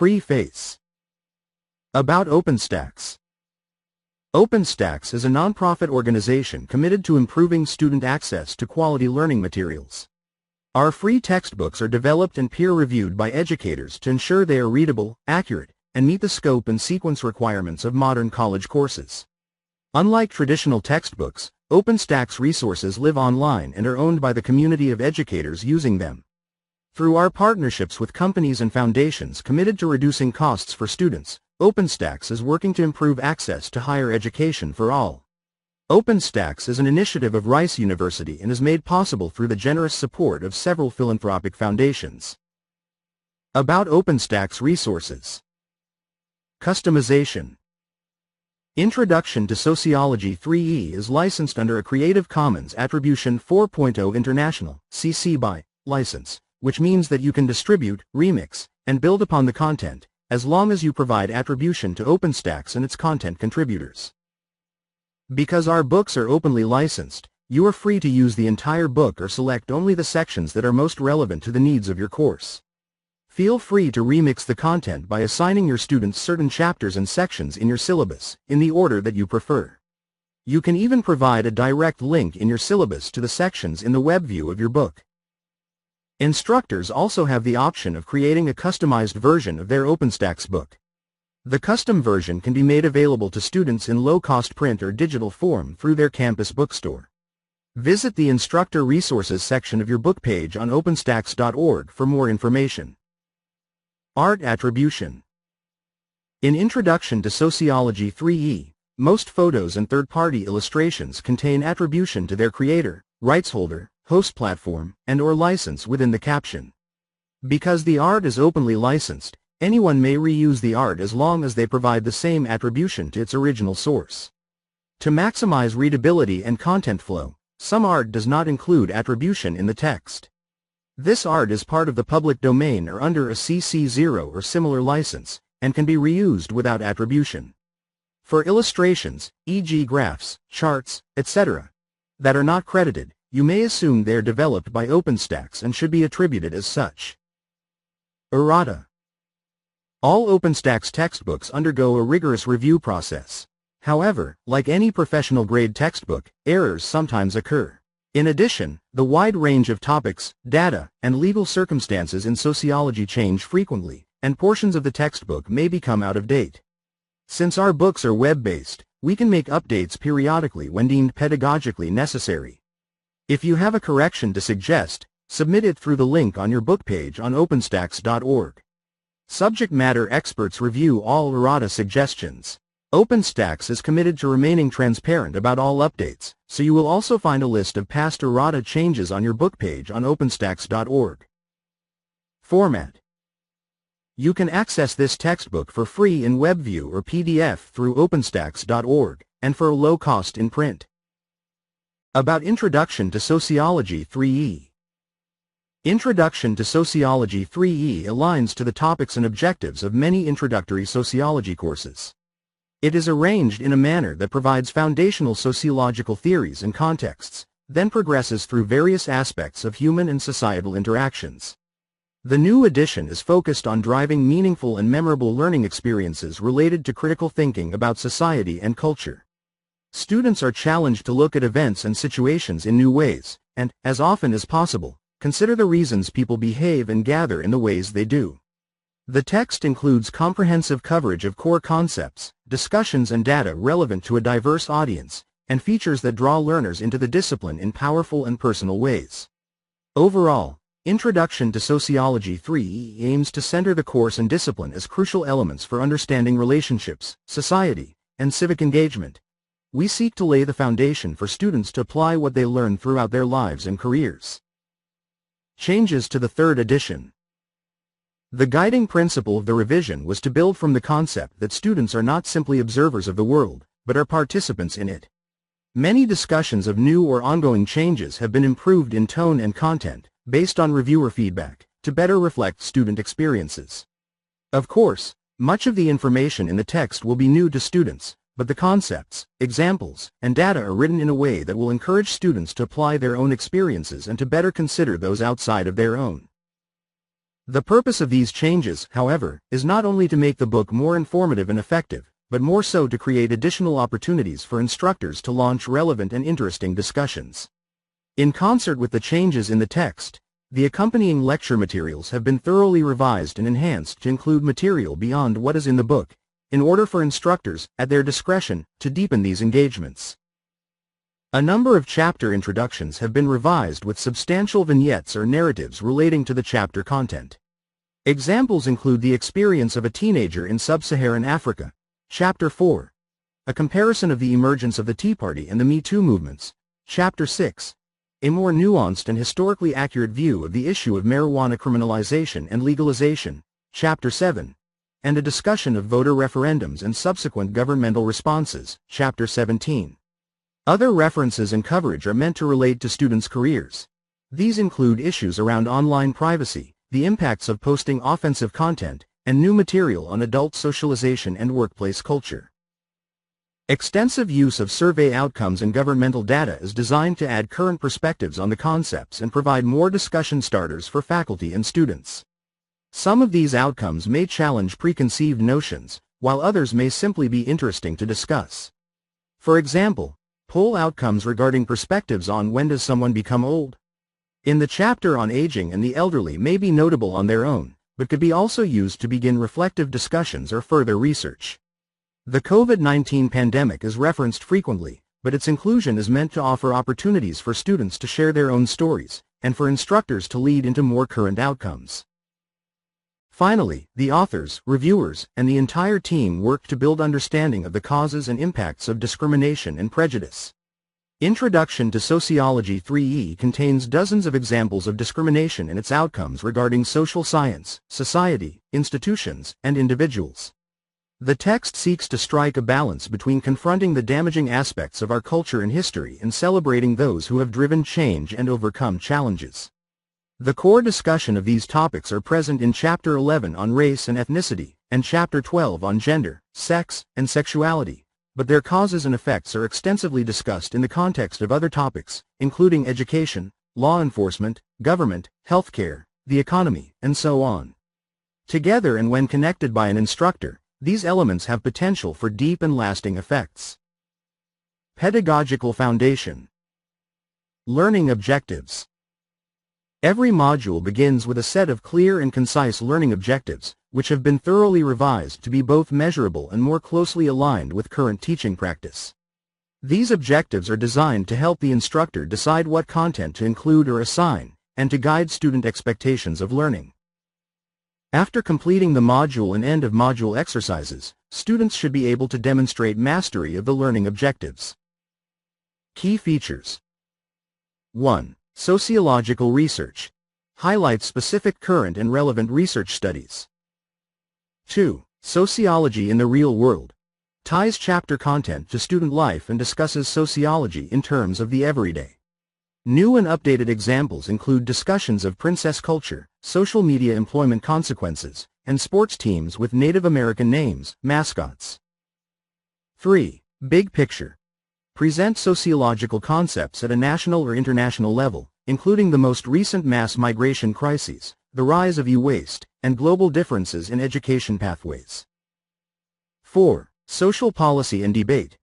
Preface. About OpenStax. OpenStax is a nonprofit organization committed to improving student access to quality learning materials. Our free textbooks are developed and peer-reviewed by educators to ensure they are readable, accurate, and meet the scope and sequence requirements of modern college courses. Unlike traditional textbooks, OpenStax resources live online and are owned by the community of educators using them. Through our partnerships with companies and foundations committed to reducing costs for students, OpenStax is working to improve access to higher education for all. OpenStax is an initiative of Rice University and is made possible through the generous support of several philanthropic foundations. About OpenStax resources. Customization. Introduction to Sociology 3E is licensed under a Creative Commons Attribution 4.0 International (CC BY) license, which means that you can distribute, remix, and build upon the content, as long as you provide attribution to OpenStax and its content contributors. Because our books are openly licensed, you are free to use the entire book or select only the sections that are most relevant to the needs of your course. Feel free to remix the content by assigning your students certain chapters and sections in your syllabus, in the order that you prefer. You can even provide a direct link in your syllabus to the sections in the web view of your book. Instructors also have the option of creating a customized version of their OpenStax book. The custom version can be made available to students in low-cost print or digital form through their campus bookstore. Visit the Instructor Resources section of your book page on openstax.org for more information. Art attribution. In Introduction to Sociology 3E, most photos and third-party illustrations contain attribution to their creator, rights holder, host platform, and/or license within the caption. Because the art is openly licensed, anyone may reuse the art as long as they provide the same attribution to its original source. To maximize readability and content flow, some art does not include attribution in the text. This art is part of the public domain or under a CC0 or similar license, and can be reused without attribution. For illustrations, e.g. graphs, charts, etc., that are not credited, you may assume they are developed by OpenStax and should be attributed as such. Errata. All OpenStax textbooks undergo a rigorous review process. However, like any professional-grade textbook, errors sometimes occur. In addition, the wide range of topics, data, and legal circumstances in sociology change frequently, and portions of the textbook may become out of date. Since our books are web-based, we can make updates periodically when deemed pedagogically necessary. If you have a correction to suggest, submit it through the link on your book page on openstax.org. Subject matter experts review all errata suggestions. OpenStax is committed to remaining transparent about all updates, so you will also find a list of past errata changes on your book page on openstax.org. Format. You can access this textbook for free in WebView or PDF through openstax.org, and for a low cost in print. About Introduction to Sociology 3E. Introduction to Sociology 3E aligns to the topics and objectives of many introductory sociology courses. It is arranged in a manner that provides foundational sociological theories and contexts, then progresses through various aspects of human and societal interactions. The new edition is focused on driving meaningful and memorable learning experiences related to critical thinking about society and culture. Students are challenged to look at events and situations in new ways, and, as often as possible, consider the reasons people behave and gather in the ways they do. The text includes comprehensive coverage of core concepts, discussions and data relevant to a diverse audience, and features that draw learners into the discipline in powerful and personal ways. Overall, Introduction to Sociology 3E aims to center the course and discipline as crucial elements for understanding relationships, society, and civic engagement. We seek to lay the foundation for students to apply what they learn throughout their lives and careers. Changes to the third edition. The guiding principle of the revision was to build from the concept that students are not simply observers of the world, but are participants in it. Many discussions of new or ongoing changes have been improved in tone and content, based on reviewer feedback, to better reflect student experiences. Of course, much of the information in the text will be new to students, but the concepts, examples, and data are written in a way that will encourage students to apply their own experiences and to better consider those outside of their own. The purpose of these changes, however, is not only to make the book more informative and effective, but more so to create additional opportunities for instructors to launch relevant and interesting discussions. In concert with the changes in the text, the accompanying lecture materials have been thoroughly revised and enhanced to include material beyond what is in the book, in order for instructors, at their discretion, to deepen these engagements. A number of chapter introductions have been revised with substantial vignettes or narratives relating to the chapter content. Examples include the experience of a teenager in sub-Saharan Africa, Chapter 4, a comparison of the emergence of the Tea Party and the Me Too movements, Chapter 6, a more nuanced and historically accurate view of the issue of marijuana criminalization and legalization, Chapter 7, and a discussion of voter referendums and subsequent governmental responses, Chapter 17. Other references and coverage are meant to relate to students' careers. These include issues around online privacy, the impacts of posting offensive content, and new material on adult socialization and workplace culture. Extensive use of survey outcomes and governmental data is designed to add current perspectives on the concepts and provide more discussion starters for faculty and students. Some of these outcomes may challenge preconceived notions, while others may simply be interesting to discuss. For example, poll outcomes regarding perspectives on when does someone become old? In the chapter on aging and the elderly may be notable on their own, but could be also used to begin reflective discussions or further research. The COVID-19 pandemic is referenced frequently, but its inclusion is meant to offer opportunities for students to share their own stories, and for instructors to lead into more current outcomes. Finally, the authors, reviewers, and the entire team work to build understanding of the causes and impacts of discrimination and prejudice. Introduction to Sociology 3E contains dozens of examples of discrimination and its outcomes regarding social science, society, institutions, and individuals. The text seeks to strike a balance between confronting the damaging aspects of our culture and history and celebrating those who have driven change and overcome challenges. The core discussion of these topics are present in Chapter 11 on race and ethnicity, and Chapter 12 on gender, sex, and sexuality, but their causes and effects are extensively discussed in the context of other topics, including education, law enforcement, government, healthcare, the economy, and so on. Together and when connected by an instructor, these elements have potential for deep and lasting effects. Pedagogical foundation. Learning objectives. Every module begins with a set of clear and concise learning objectives, which have been thoroughly revised to be both measurable and more closely aligned with current teaching practice. These objectives are designed to help the instructor decide what content to include or assign, and to guide student expectations of learning. After completing the module and end of module exercises, students should be able to demonstrate mastery of the learning objectives. Key features. 1. Sociological research. Highlights specific current and relevant research studies. 2. Sociology in the real world. Ties chapter content to student life and discusses sociology in terms of the everyday. New and updated examples include discussions of princess culture, social media employment consequences, and sports teams with Native American names, mascots. 3. Big picture. Present sociological concepts at a national or international level, including the most recent mass migration crises, the rise of e-waste, and global differences in education pathways. 4. Social policy and debate.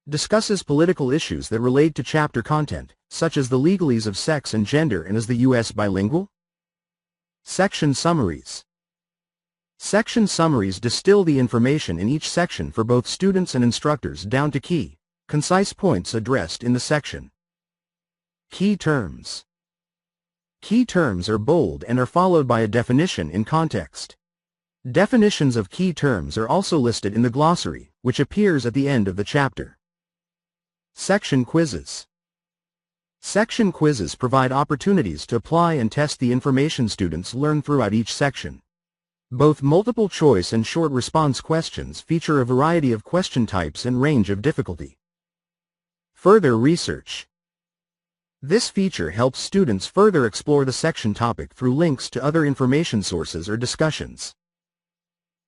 Discusses political issues that relate to chapter content, such as the legalese of sex and gender and is the U.S. bilingual? Section summaries. Section summaries distill the information in each section for both students and instructors down to key, concise points addressed in the section. Key terms. Key terms are bold and are followed by a definition in context. Definitions of key terms are also listed in the glossary, which appears at the end of the chapter. Section quizzes. Section quizzes provide opportunities to apply and test the information students learn throughout each section. Both multiple choice and short response questions feature a variety of question types and range of difficulty. Further research. This feature helps students further explore the section topic through links to other information sources or discussions.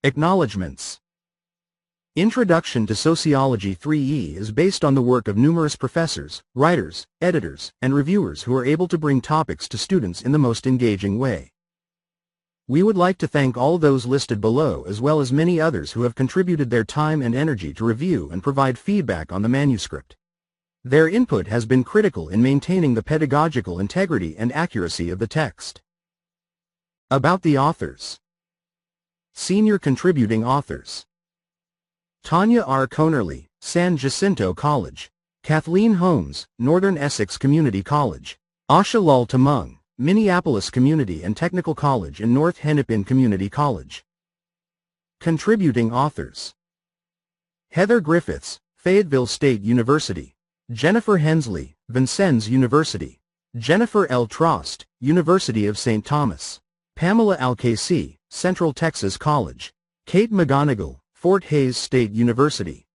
Acknowledgements. Introduction to Sociology 3E is based on the work of numerous professors, writers, editors, and reviewers who are able to bring topics to students in the most engaging way. We would like to thank all those listed below as well as many others who have contributed their time and energy to review and provide feedback on the manuscript. Their input has been critical in maintaining the pedagogical integrity and accuracy of the text. About the authors. Senior Contributing Authors: Tanya R. Conerly, San Jacinto College; Kathleen Holmes, Northern Essex Community College; Asha Lal Tamung, Minneapolis Community and Technical College and North Hennepin Community College. Contributing Authors: Heather Griffiths, Fayetteville State University; Jennifer Hensley, Vincennes University; Jennifer L. Trost, University of St. Thomas; Pamela Alcacey, Central Texas College; Kate McGonigal, Fort Hays State University;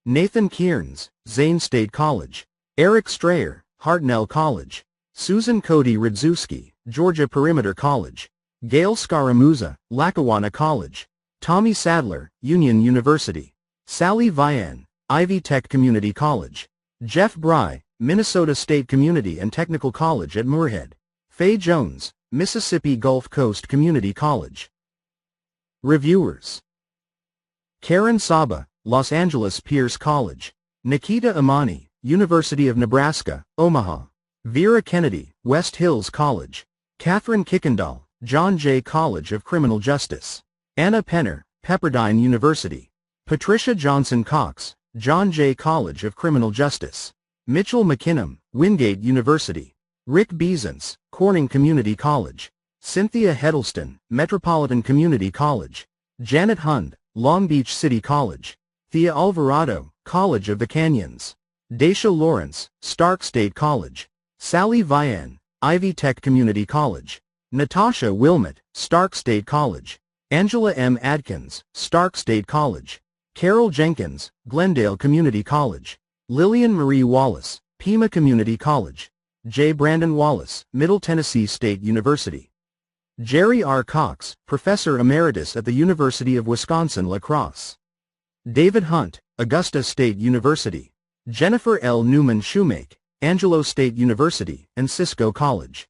Nathan Kearns, Zane State College; Eric Strayer, Hartnell College; Susan Cody Radzewski, Georgia Perimeter College; Gail Scaramuza, Lackawanna College; Tommy Sadler, Union University; Sally Vian, Ivy Tech Community College; Jeff Bry, Minnesota State Community and Technical College at Moorhead; Faye Jones, Mississippi Gulf Coast Community College. Reviewers: Karen Saba, Los Angeles Pierce College; Nikita Amani, University of Nebraska, Omaha; Vera Kennedy, West Hills College; Catherine Kickendahl, John Jay College of Criminal Justice; Anna Penner, Pepperdine University; Patricia Johnson Cox, John Jay College of Criminal Justice; Mitchell McKinnon, Wingate University; Rick Beasance, Corning Community College; Cynthia Hedelston, Metropolitan Community College; Janet Hund, Long Beach City College; Thea Alvarado, College of the Canyons; Daisha Lawrence, Stark State College; Sally Vian, Ivy Tech Community College; Natasha Wilmot, Stark State College; Angela M. Adkins, Stark State College; Carol Jenkins, Glendale Community College; Lillian Marie Wallace, Pima Community College; J. Brandon Wallace, Middle Tennessee State University; Jerry R. Cox, Professor Emeritus at the University of Wisconsin-La Crosse; David Hunt, Augusta State University; Jennifer L. Newman Shoemake, Angelo State University and Cisco College;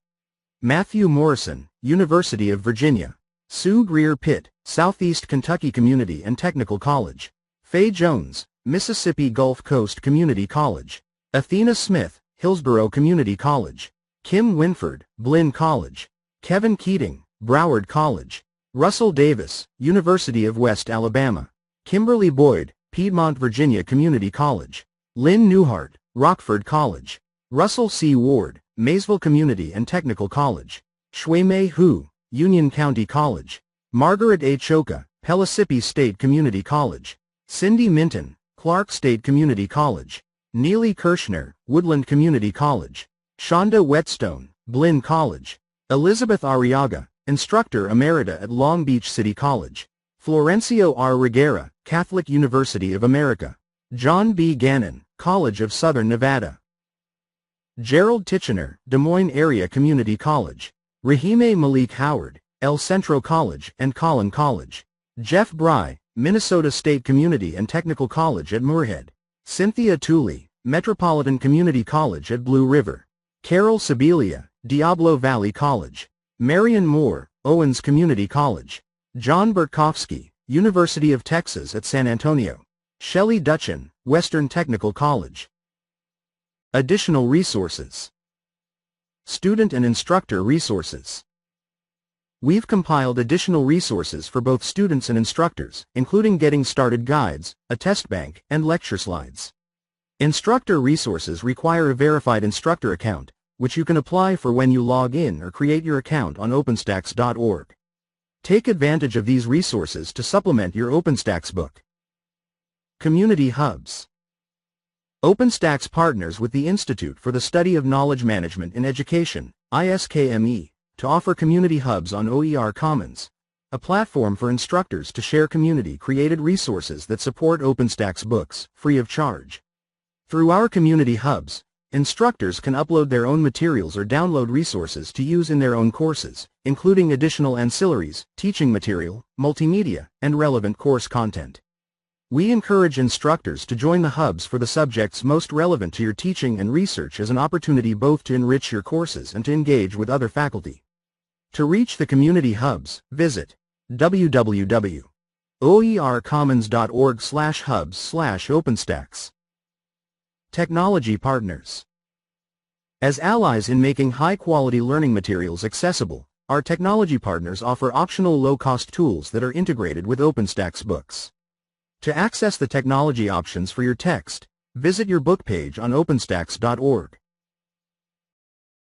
Matthew Morrison, University of Virginia; Sue Greer Pitt, Southeast Kentucky Community and Technical College; Faye Jones, Mississippi Gulf Coast Community College; Athena Smith, Hillsborough Community College; Kim Winford, Blinn College; Kevin Keating, Broward College; Russell Davis, University of West Alabama; Kimberly Boyd, Piedmont Virginia Community College; Lynn Newhart, Rockford College; Russell C. Ward, Maysville Community and Technical College; Shui Mei Hu, Union County College; Margaret A. Choka, Pellissippi State Community College; Cindy Minton, Clark State Community College; Neely Kirshner, Woodland Community College; Shonda Whetstone, Blinn College; Elizabeth Arriaga, Instructor Emerita at Long Beach City College; Florencio R. Reguera, Catholic University of America; John B. Gannon, College of Southern Nevada; Gerald Titchener, Des Moines Area Community College; Rahime Malik Howard, El Centro College and Collin College; Jeff Bry, Minnesota State Community and Technical College at Moorhead; Cynthia Tooley, Metropolitan Community College at Blue River; Carol Sibilia, Diablo Valley College; Marion Moore, Owens Community College; John Berkowski, University of Texas at San Antonio; Shelley Dutchin, Western Technical College. Additional resources. Student and instructor resources. We've compiled additional resources for both students and instructors, including getting started guides, a test bank, and lecture slides. Instructor resources require a verified instructor account, which you can apply for when you log in or create your account on OpenStax.org. Take advantage of these resources to supplement your OpenStax book. Community Hubs. OpenStax partners with the Institute for the Study of Knowledge Management in Education, ISKME, to offer community hubs on OER Commons, a platform for instructors to share community-created resources that support OpenStax books, free of charge. Through our community hubs, instructors can upload their own materials or download resources to use in their own courses, including additional ancillaries, teaching material, multimedia, and relevant course content. We encourage instructors to join the hubs for the subjects most relevant to your teaching and research as an opportunity both to enrich your courses and to engage with other faculty. To reach the community hubs, visit www.oercommons.org/hubs/OpenStax. Technology partners. As allies in making high-quality learning materials accessible, our technology partners offer optional low-cost tools that are integrated with OpenStax books. To access the technology options for your text, visit your book page on openstax.org.